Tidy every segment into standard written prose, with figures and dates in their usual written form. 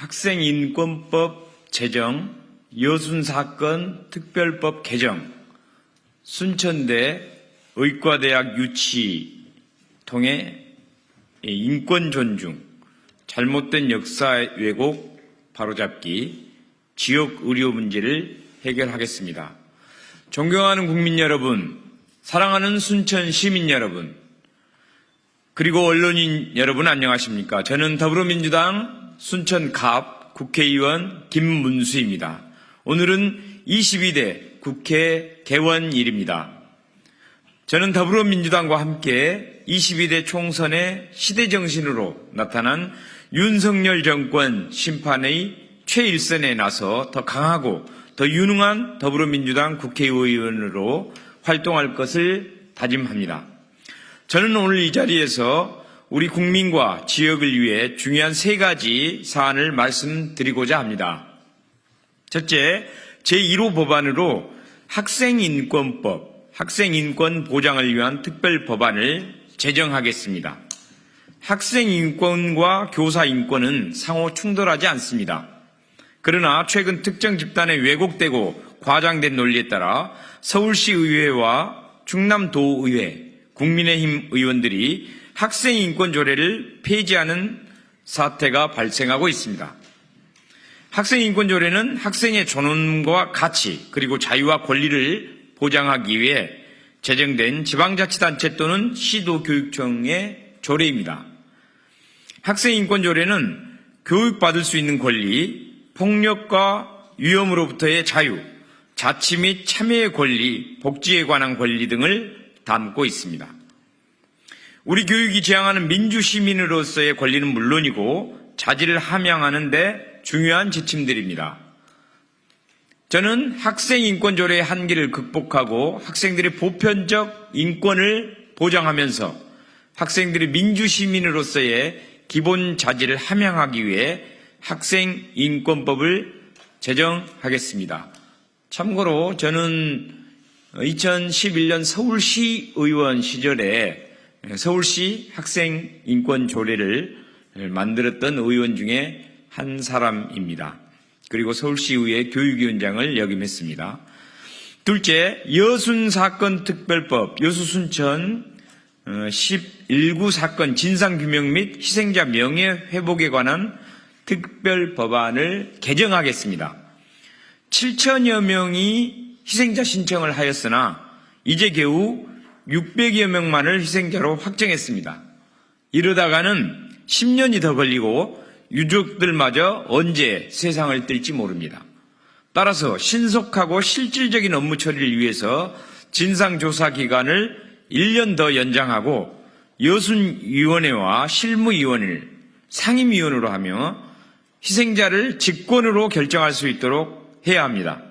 학생인권법 제정, 여순사건 특별법 개정, 순천대 의과대학 유치 통해 인권 존중, 잘못된 역사 왜곡 바로잡기, 지역 의료 문제를 해결하겠습니다. 존경하는 국민 여러분, 사랑하는 순천 시민 여러분, 그리고 언론인 여러분 안녕하십니까? 저는 더불어민주당 순천갑 국회의원 김문수입니다. 오늘은 22대 국회 개원일입니다. 저는 더불어민주당과 함께 22대 총선의 시대정신으로 나타난 윤석열 정권 심판의 최일선에 나서 더 강하고 더 유능한 더불어민주당 국회의원으로 활동할 것을 다짐합니다. 저는 오늘 이 자리에서 우리 국민과 지역을 위해 중요한 3가지 사안을 말씀드리고자 합니다. 첫째, 제1호 법안으로 학생인권법, 학생인권 보장을 위한 특별법안을 제정하겠습니다. 학생인권과 교사인권은 상호 충돌하지 않습니다. 그러나 최근 특정 집단에 왜곡되고 과장된 논리에 따라 서울시의회와 충남도의회, 국민의힘 의원들이 학생인권 조례를 폐지하는 사태가 발생하고 있습니다. 학생인권 조례는 학생의 존엄과 가치 그리고 자유와 권리를 보장하기 위해 제정된 지방자치단체 또는 시도교육청의 조례입니다. 학생인권 조례는 교육받을 수 있는 권리, 폭력과 위험으로부터의 자유, 자치 및 참여의 권리, 복지에 관한 권리 등을 담고 있습니다. 우리 교육이 지향하는 민주시민으로서의 권리는 물론이고 자질을 함양하는 데 중요한 지침들입니다. 저는 학생인권조례의 한계를 극복하고 학생들의 보편적 인권을 보장하면서 학생들의 민주시민으로서의 기본 자질을 함양하기 위해 학생인권법을 제정하겠습니다. 참고로 저는 2011년 서울시의원 시절에 서울시 학생인권조례를 만들었던 의원 중에 한 사람입니다. 그리고 서울시의회 교육위원장을 역임했습니다. 둘째, 여순사건 특별법, 여수순천 11구 사건 진상규명 및 희생자 명예회복에 관한 특별법안을 개정하겠습니다. 7천여 명이 희생자 신청을 하였으나 이제 겨우 600여 명만을 희생자로 확정했습니다. 이러다가는 10년이 더 걸리고 유족들마저 언제 세상을 뜰지 모릅니다. 따라서 신속하고 실질적인 업무 처리를 위해서 진상조사 기간을 1년 더 연장하고 여순위원회와 실무위원을 상임위원으로 하며 희생자를 직권으로 결정할 수 있도록 해야 합니다.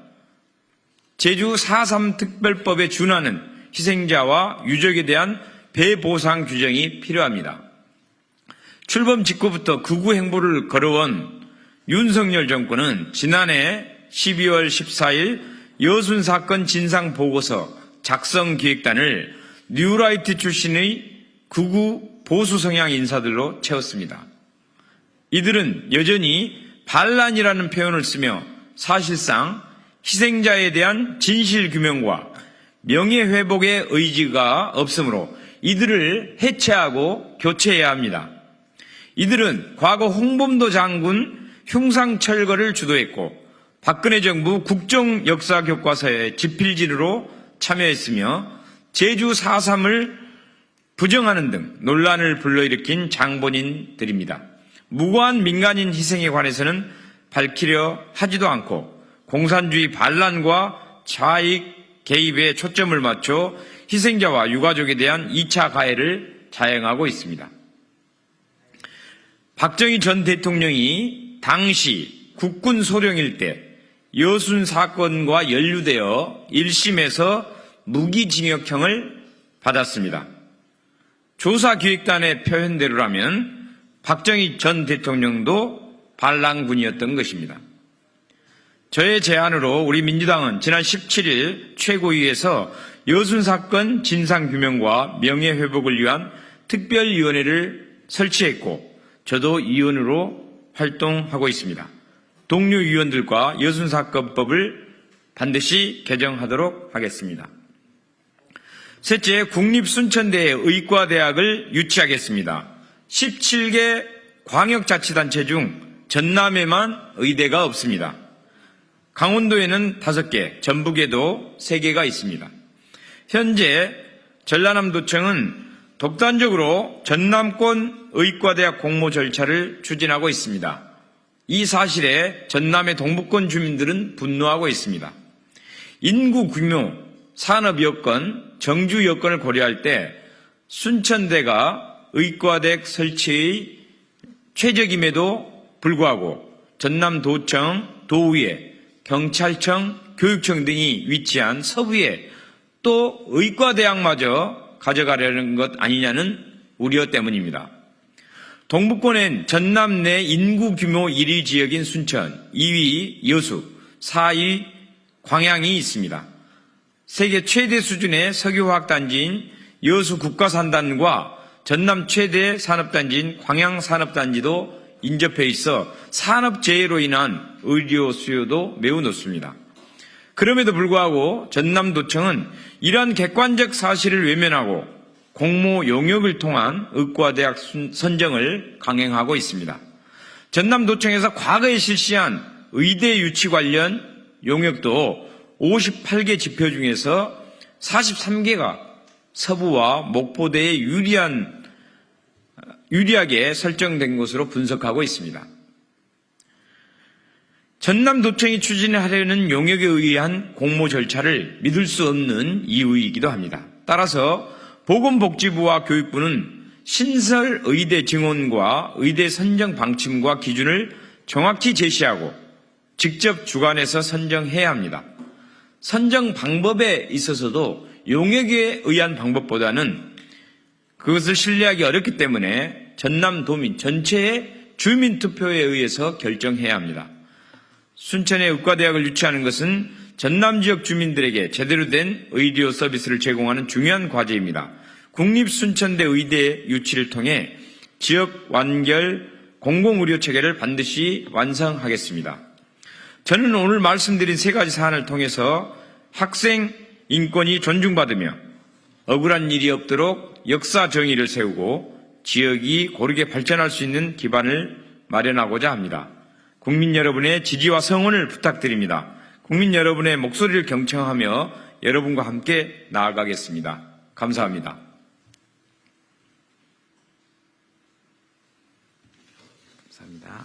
제주 4.3 특별법에 준하는 희생자와 유족에 대한 배보상 규정이 필요합니다. 출범 직후부터 극우 행보를 걸어온 윤석열 정권은 지난해 12월 14일 여순사건 진상보고서 작성기획단을 뉴라이트 출신의 극우 보수 성향 인사들로 채웠습니다. 이들은 여전히 반란이라는 표현을 쓰며 사실상 희생자에 대한 진실규명과 명예회복의 의지가 없으므로 이들을 해체하고 교체해야 합니다. 이들은 과거 홍범도 장군 흉상철거를 주도했고 박근혜 정부 국정역사교과서의 집필진으로 참여했으며 제주 4.3을 부정하는 등 논란을 불러일으킨 장본인들입니다. 무고한 민간인 희생에 관해서는 밝히려 하지도 않고 공산주의 반란과 좌익 개입에 초점을 맞춰 희생자와 유가족에 대한 2차 가해를 자행하고 있습니다. 박정희 전 대통령이 당시 국군 소령일 때 여순 사건과 연루되어 1심에서 무기징역형을 받았습니다. 조사기획단의 표현대로라면 박정희 전 대통령도 반란군이었던 것입니다. 저의 제안으로 우리 민주당은 지난 17일 최고위에서 여순사건 진상규명과 명예회복을 위한 특별위원회를 설치했고 저도 위원으로 활동하고 있습니다. 동료 위원들과 여순사건법을 반드시 개정하도록 하겠습니다. 셋째, 국립순천대에 의과대학을 유치하겠습니다. 17개 광역자치단체 중 전남에만 의대가 없습니다. 강원도에는 5개, 전북에도 3개가 있습니다. 현재 전라남도청은 독단적으로 전남권 의과대학 공모 절차를 추진하고 있습니다. 이 사실에 전남의 동북권 주민들은 분노하고 있습니다. 인구 규모, 산업 여건, 정주 여건을 고려할 때 순천대가 의과대학 설치의 최적임에도 불구하고 전남도청, 도의회, 경찰청, 교육청 등이 위치한 서부에 또 의과대학마저 가져가려는 것 아니냐는 우려 때문입니다. 동북권엔 전남 내 인구 규모 1위 지역인 순천, 2위 여수, 4위 광양이 있습니다. 세계 최대 수준의 석유화학단지인 여수 국가산단과 전남 최대 산업단지인 광양산업단지도 인접해 있어 산업재해로 인한 의료 수요도 매우 높습니다. 그럼에도 불구하고 전남도청은 이러한 객관적 사실을 외면하고 공모 용역을 통한 의과대학 선정을 강행하고 있습니다. 전남도청에서 과거에 실시한 의대 유치 관련 용역도 58개 지표 중에서 43개가 서부와 목포대에 유리하게 설정된 것으로 분석하고 있습니다. 전남도청이 추진하려는 용역에 의한 공모 절차를 믿을 수 없는 이유이기도 합니다. 따라서 보건복지부와 교육부는 신설 의대 증원과 의대 선정 방침과 기준을 정확히 제시하고 직접 주관해서 선정해야 합니다. 선정 방법에 있어서도 용역에 의한 방법보다는 그것을 신뢰하기 어렵기 때문에 전남도민 전체의 주민투표에 의해서 결정해야 합니다. 순천에 의과대학을 유치하는 것은 전남 지역 주민들에게 제대로 된 의료 서비스를 제공하는 중요한 과제입니다. 국립순천대 의대 유치를 통해 지역 완결 공공의료체계를 반드시 완성하겠습니다. 저는 오늘 말씀드린 3가지 사안을 통해서 학생 인권이 존중받으며 억울한 일이 없도록 역사 정의를 세우고 지역이 고르게 발전할 수 있는 기반을 마련하고자 합니다. 국민 여러분의 지지와 성원을 부탁드립니다. 국민 여러분의 목소리를 경청하며 여러분과 함께 나아가겠습니다. 감사합니다. 감사합니다.